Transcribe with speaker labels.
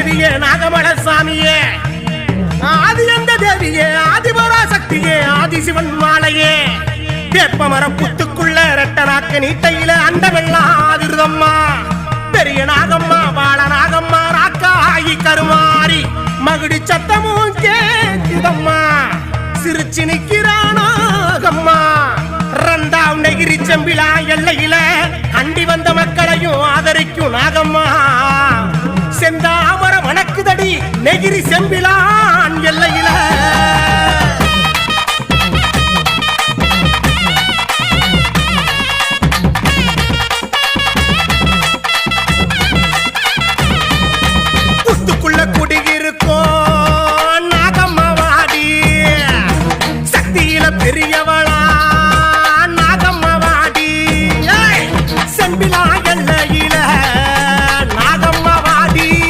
Speaker 1: தேவியே நாகமல சாமியே ஆதி அந்த தேவியே ஆதிபரா சக்தியே ஆதிசிவன் மாலையே வேப்பமரம் புத்துக்குள்ள ரெட்டனாக்க நீட்டையில அண்டமெல்லாம் ஆதிருதம்மா பெரிய நாகம்மா வாழ நாகம்மா ராக்காயி கருமாறி மகுடி சத்தமும் கேக்குதம்மா சிரிச்சு நிக்கிறானாகம்மா ரண்டாம் நெகிரி செம்பிலா எல்லையில அண்டி வந்த மக்களையும் ஆதரிக்கும் நாகம்மா செந்தாமர வணக்குதடி நெகிரி செம்பிலான் எல்லையில்